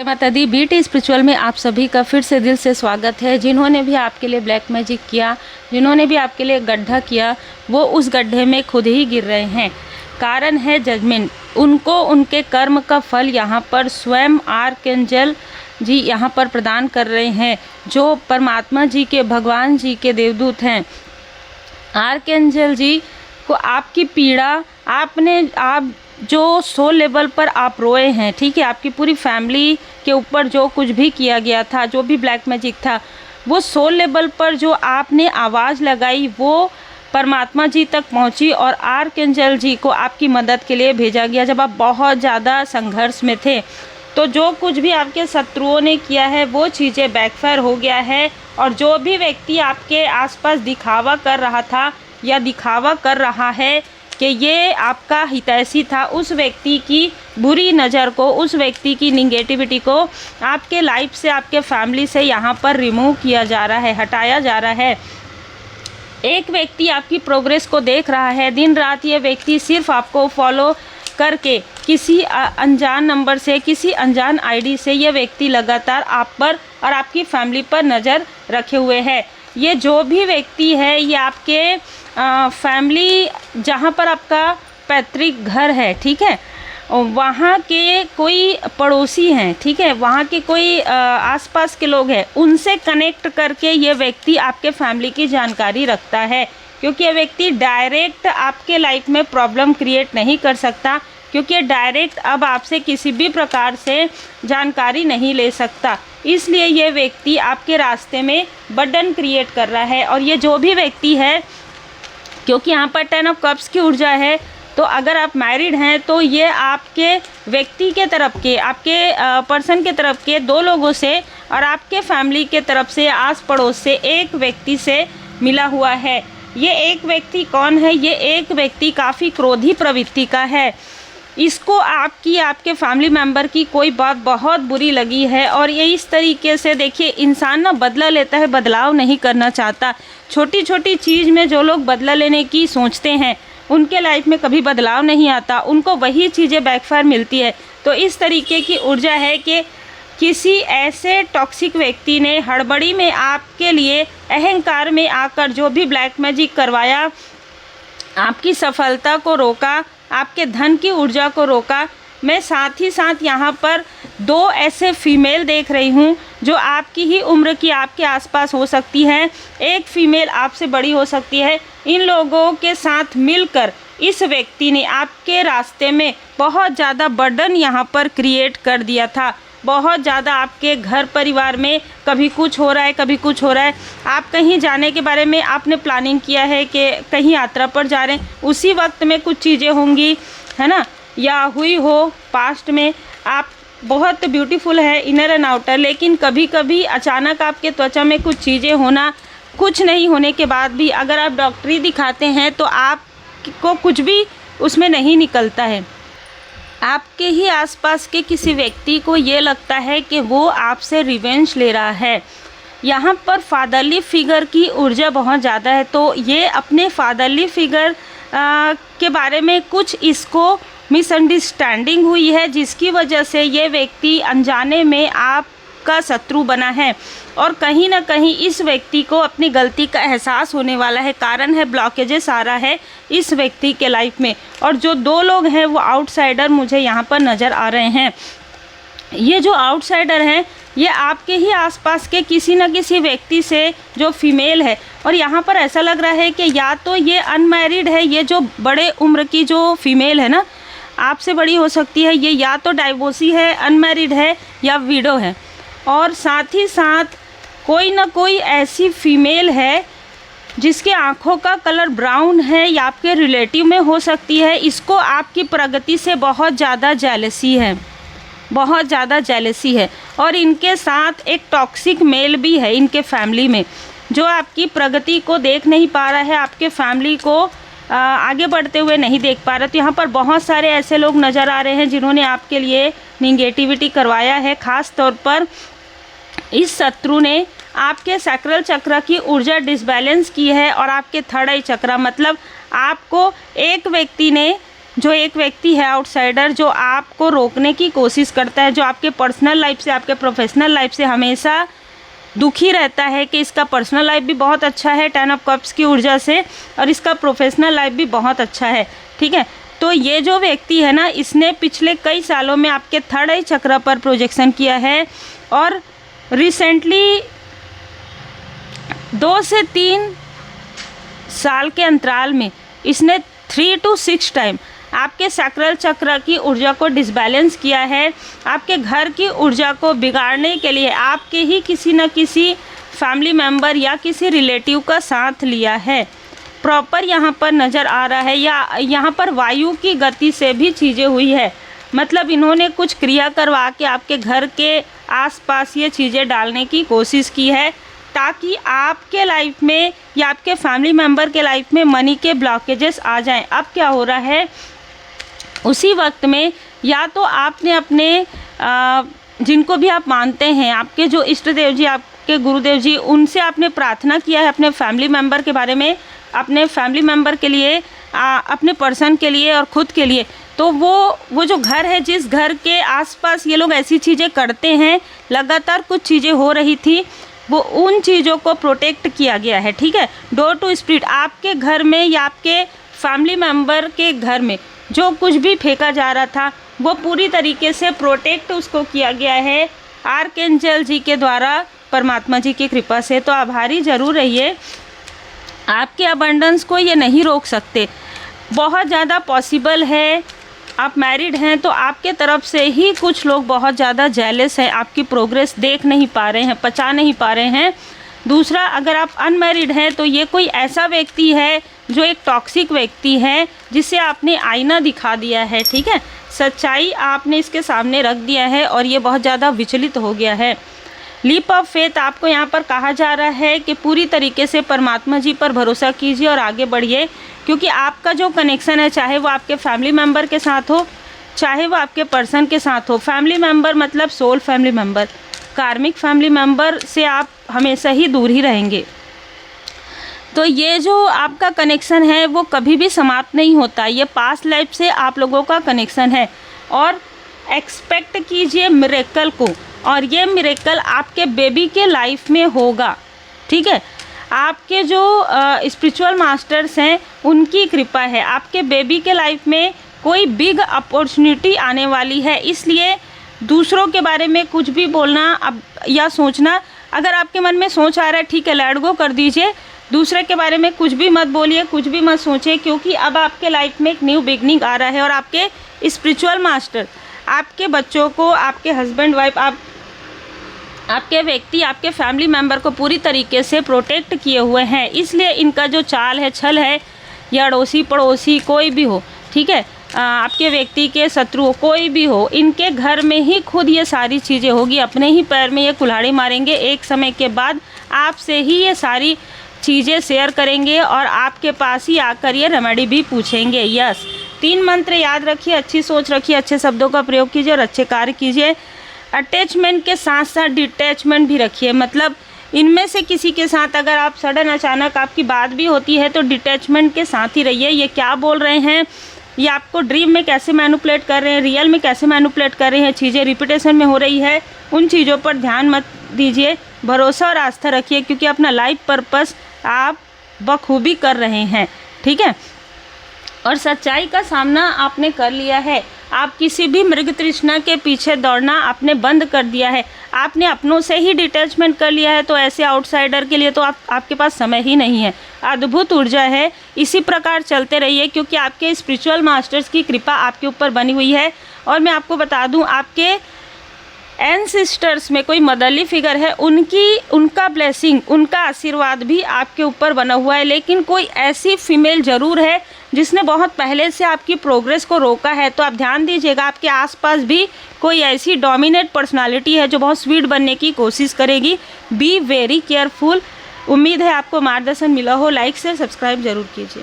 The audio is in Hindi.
जय माता दी। बीटी स्पिरिचुअल में आप सभी का फिर से दिल से स्वागत है। जिन्होंने भी आपके लिए ब्लैक मैजिक किया, जिन्होंने भी आपके लिए गड्ढा किया, वो उस गड्ढे में खुद ही गिर रहे हैं। कारण है जजमेंट। उनको उनके कर्म का फल यहाँ पर स्वयं आर्कएंजल जी यहाँ पर प्रदान कर रहे हैं, जो परमात्मा जी के, भगवान जी के देवदूत हैं। आर्कएंजल जी को आपकी पीड़ा, आप जो सोल लेवल पर आप रोए हैं, ठीक है, आपकी पूरी फैमिली के ऊपर जो कुछ भी किया गया था, जो भी ब्लैक मैजिक था, वो सोल लेवल पर जो आपने आवाज़ लगाई वो परमात्मा जी तक पहुंची और आर्कएंजल जी को आपकी मदद के लिए भेजा गया जब आप बहुत ज़्यादा संघर्ष में थे। तो जो कुछ भी आपके शत्रुओं ने किया है वो चीज़ें बैकफायर हो गया है। और जो भी व्यक्ति आपके आसपास दिखावा कर रहा था या दिखावा कर रहा है कि ये आपका हितैषी था, उस व्यक्ति की बुरी नज़र को, उस व्यक्ति की निगेटिविटी को आपके लाइफ से, आपके फैमिली से यहाँ पर रिमूव किया जा रहा है, हटाया जा रहा है। एक व्यक्ति आपकी प्रोग्रेस को देख रहा है दिन रात। ये व्यक्ति सिर्फ आपको फॉलो करके किसी अनजान नंबर से, किसी अनजान आईडी से ये व्यक्ति लगातार आप पर और आपकी फैमिली पर नज़र रखे हुए है। ये जो भी व्यक्ति है, ये आपके फैमिली, जहाँ पर आपका पैतृक घर है, ठीक है, वहाँ के कोई पड़ोसी हैं, ठीक है, वहाँ के कोई आसपास के लोग हैं, उनसे कनेक्ट करके ये व्यक्ति आपके फैमिली की जानकारी रखता है। क्योंकि ये व्यक्ति डायरेक्ट आपके लाइफ में प्रॉब्लम क्रिएट नहीं कर सकता, क्योंकि डायरेक्ट अब आपसे किसी भी प्रकार से जानकारी नहीं ले सकता। इसलिए ये व्यक्ति आपके रास्ते में बर्डन क्रिएट कर रहा है। और ये जो भी व्यक्ति है, क्योंकि यहाँ पर 10 ऑफ कप्स की ऊर्जा है, तो अगर आप मैरिड हैं तो ये आपके व्यक्ति के तरफ के, आपके पर्सन के तरफ के 2 लोगों से और आपके फैमिली के तरफ से, आस पड़ोस से एक व्यक्ति से मिला हुआ है। ये एक व्यक्ति कौन है? ये एक व्यक्ति काफ़ी क्रोधी प्रवृत्ति का है। इसको आपके फैमिली मेम्बर की कोई बात बहुत बुरी लगी है और ये इस तरीके से, देखिए, इंसान ना बदला लेता है, बदलाव नहीं करना चाहता। छोटी छोटी चीज़ में जो लोग बदला लेने की सोचते हैं उनके लाइफ में कभी बदलाव नहीं आता, उनको वही चीज़ें बैकफायर मिलती है। तो इस तरीके की ऊर्जा है कि किसी ऐसे टॉक्सिक व्यक्ति ने हड़बड़ी में आपके लिए अहंकार में आकर जो भी ब्लैक मैजिक करवाया, आपकी सफलता को रोका, आपके धन की ऊर्जा को रोका। मैं साथ ही साथ यहाँ पर 2 ऐसे फीमेल देख रही हूँ जो आपकी ही उम्र की, आपके आसपास हो सकती है। एक फीमेल आपसे बड़ी हो सकती है। इन लोगों के साथ मिलकर इस व्यक्ति ने आपके रास्ते में बहुत ज़्यादा बर्डन यहाँ पर क्रिएट कर दिया था। बहुत ज़्यादा आपके घर परिवार में कभी कुछ हो रहा है, कभी कुछ हो रहा है। आप कहीं जाने के बारे में आपने प्लानिंग किया है कि कहीं यात्रा पर जा रहे हैं, उसी वक्त में कुछ चीज़ें होंगी, है ना, या हुई हो पास्ट में। आप बहुत ब्यूटीफुल है इनर एंड आउटर, लेकिन कभी कभी अचानक आपके त्वचा में कुछ चीज़ें होना, कुछ नहीं होने के बाद भी अगर आप डॉक्टरी दिखाते हैं तो आपको कुछ भी उसमें नहीं निकलता है। आपके ही आसपास के किसी व्यक्ति को ये लगता है कि वो आपसे रिवेंज ले रहा है। यहाँ पर फादरली फिगर की ऊर्जा बहुत ज़्यादा है, तो ये अपने फादरली फिगर के बारे में कुछ इसको मिसअंडरस्टैंडिंग हुई है, जिसकी वजह से ये व्यक्ति अनजाने में आपका शत्रु बना है। और कहीं ना कहीं इस व्यक्ति को अपनी गलती का एहसास होने वाला है। कारण है ब्लॉकेजेस आ रहा है इस व्यक्ति के लाइफ में। और जो 2 लोग हैं वो आउटसाइडर मुझे यहाँ पर नज़र आ रहे हैं। ये जो आउटसाइडर हैं ये आपके ही आसपास के किसी न किसी व्यक्ति से, जो फीमेल है, और यहाँ पर ऐसा लग रहा है कि या तो ये अनमैरिड है, ये जो बड़े उम्र की जो फीमेल है ना, आपसे बड़ी हो सकती है, ये या तो डाइवोर्सी है, अनमैरिड है, या विडो है। और साथ ही साथ कोई ना कोई ऐसी फीमेल है जिसकी आँखों का कलर ब्राउन है, या आपके रिलेटिव में हो सकती है। इसको आपकी प्रगति से बहुत ज़्यादा जेलसी है, बहुत ज़्यादा जेलसी है। और इनके साथ एक टॉक्सिक मेल भी है इनके फैमिली में, जो आपकी प्रगति को देख नहीं पा रहा है, आपके फैमिली को आगे बढ़ते हुए नहीं देख पा रहा। तो यहाँ पर बहुत सारे ऐसे लोग नज़र आ रहे हैं जिन्होंने आपके लिए निगेटिविटी करवाया है। ख़ास तौर पर इस शत्रु ने आपके सैक्रल चक्र की ऊर्जा डिसबैलेंस की है और आपके थर्ड आई चक्र, मतलब आपको एक व्यक्ति ने जो एक व्यक्ति है आउटसाइडर, जो आपको रोकने की कोशिश करता है, जो आपके पर्सनल लाइफ से, आपके प्रोफेशनल लाइफ से हमेशा दुखी रहता है कि इसका पर्सनल लाइफ भी बहुत अच्छा है 10 ऑफ कप्स की ऊर्जा से, और इसका प्रोफेशनल लाइफ भी बहुत अच्छा है, ठीक है। तो ये जो व्यक्ति है ना, इसने पिछले कई सालों में आपके थर्ड आई चक्र पर प्रोजेक्शन किया है, और रिसेंटली 2 से 3 साल के अंतराल में इसने 3 to 6 टाइम आपके सैक्रल चक्र की ऊर्जा को डिसबैलेंस किया है। आपके घर की ऊर्जा को बिगाड़ने के लिए आपके ही किसी न किसी फैमिली मेम्बर या किसी रिलेटिव का साथ लिया है, प्रॉपर यहाँ पर नज़र आ रहा है। या यहाँ पर वायु की गति से भी चीज़ें हुई है, मतलब इन्होंने कुछ क्रिया करवा के आपके घर के आसपास ये चीज़ें डालने की कोशिश की है, ताकि आपके लाइफ में या आपके फैमिली मेम्बर के लाइफ में मनी के ब्लॉकेजेस आ जाएं। अब क्या हो रहा है, उसी वक्त में या तो आपने अपने जिनको भी आप मानते हैं, आपके जो इष्ट देव जी, आपके गुरुदेव जी, उनसे आपने प्रार्थना किया है अपने फैमिली मेम्बर के बारे में, अपने फैमिली मेम्बर के लिए, अपने पर्सन के लिए और ख़ुद के लिए। तो वो जो घर है, जिस घर के आसपास ये लोग ऐसी चीज़ें करते हैं, लगातार कुछ चीज़ें हो रही थी, वो उन चीज़ों को प्रोटेक्ट किया गया है, ठीक है। डोर टू स्पिरिट, आपके घर में या आपके फैमिली मेम्बर के घर में जो कुछ भी फेंका जा रहा था, वो पूरी तरीके से प्रोटेक्ट उसको किया गया है आर्कएंजल जी के द्वारा, परमात्मा जी की कृपा से। तो आभारी ज़रूर रहिए, आपके अबंडेंस को ये नहीं रोक सकते। बहुत ज़्यादा पॉसिबल है, आप मैरिड हैं तो आपके तरफ से ही कुछ लोग बहुत ज़्यादा जेलस हैं, आपकी प्रोग्रेस देख नहीं पा रहे हैं, पचा नहीं पा रहे हैं। दूसरा, अगर आप अनमैरिड हैं तो ये कोई ऐसा व्यक्ति है जो एक टॉक्सिक व्यक्ति है, जिसे आपने आईना दिखा दिया है, ठीक है। सच्चाई आपने इसके सामने रख दिया है और ये बहुत ज़्यादा विचलित हो गया है। लीप ऑफ फेथ, आपको यहाँ पर कहा जा रहा है कि पूरी तरीके से परमात्मा जी पर भरोसा कीजिए और आगे बढ़िए, क्योंकि आपका जो कनेक्शन है, चाहे वो आपके फैमिली मेम्बर के साथ हो, चाहे वो आपके पर्सन के साथ हो। फैमिली मेम्बर मतलब सोल फैमिली मेम्बर, कार्मिक फैमिली मेम्बर से आप हमेशा ही दूर ही रहेंगे। तो ये जो आपका कनेक्शन है वो कभी भी समाप्त नहीं होता, ये पास्ट लाइफ से आप लोगों का कनेक्शन है। और एक्सपेक्ट कीजिए मिरेकल को, और ये मिरेकल आपके बेबी के लाइफ में होगा, ठीक है। आपके जो स्पिरिचुअल मास्टर्स हैं उनकी कृपा है, आपके बेबी के लाइफ में कोई बिग अपॉर्चुनिटी आने वाली है। इसलिए दूसरों के बारे में कुछ भी बोलना अब या सोचना, अगर आपके मन में सोच आ रहा है, ठीक है, लेट गो कर दीजिए, दूसरे के बारे में कुछ भी मत बोलिए, कुछ भी मत सोचिए, क्योंकि अब आपके लाइफ में एक न्यू बिगनिंग आ रहा है। और आपके स्पिरिचुअल मास्टर आपके बच्चों को, आपके हस्बैंड वाइफ, आपके व्यक्ति, आपके फैमिली मेम्बर को पूरी तरीके से प्रोटेक्ट किए हुए हैं। इसलिए इनका जो चाल है, छल है, या अड़ोसी पड़ोसी कोई भी हो, ठीक है, आपके व्यक्ति के शत्रु कोई भी हो, इनके घर में ही खुद ये सारी चीज़ें होगी, अपने ही पैर में ये कुल्हाड़ी मारेंगे। एक समय के बाद आपसे ही ये सारी चीज़ें शेयर करेंगे और आपके पास ही आकर ये रेमेडी भी पूछेंगे। यस, 3 मंत्र याद रखिए, अच्छी सोच रखिए, अच्छे शब्दों का प्रयोग कीजिए और अच्छे कार्य कीजिए। अटैचमेंट के साथ साथ डिटैचमेंट भी रखिए, मतलब इनमें से किसी के साथ अगर आप सडन अचानक आपकी बात भी होती है तो डिटैचमेंट के साथ ही रहिए। ये क्या बोल रहे हैं, ये आपको ड्रीम में कैसे मैनिपुलेट कर रहे हैं, रियल में कैसे मैनिपुलेट कर रहे हैं, चीज़ें रिपीटेशन में हो रही है, उन चीज़ों पर ध्यान मत दीजिए। भरोसा और आस्था रखिए, क्योंकि अपना लाइफ पर्पस आप बखूबी कर रहे हैं, ठीक है। और सच्चाई का सामना आपने कर लिया है, आप किसी भी मृग तृष्णा के पीछे दौड़ना आपने बंद कर दिया है, आपने अपनों से ही डिटैचमेंट कर लिया है। तो ऐसे आउटसाइडर के लिए तो आपके पास समय ही नहीं है। अद्भुत ऊर्जा है, इसी प्रकार चलते रहिए, क्योंकि आपके स्पिरिचुअल मास्टर्स की कृपा आपके ऊपर बनी हुई है। और मैं आपको बता दूं, आपके एंसेस्टर्स में कोई मदरली फिगर है, उनका ब्लेसिंग, उनका आशीर्वाद भी आपके ऊपर बना हुआ है। लेकिन कोई ऐसी फीमेल ज़रूर है जिसने बहुत पहले से आपकी प्रोग्रेस को रोका है। तो आप ध्यान दीजिएगा, आपके आसपास भी कोई ऐसी डोमिनेट पर्सनालिटी है जो बहुत स्वीट बनने की कोशिश करेगी। Be very careful. उम्मीद है आपको मार्गदर्शन मिला हो। लाइक से सब्सक्राइब जरूर कीजिए।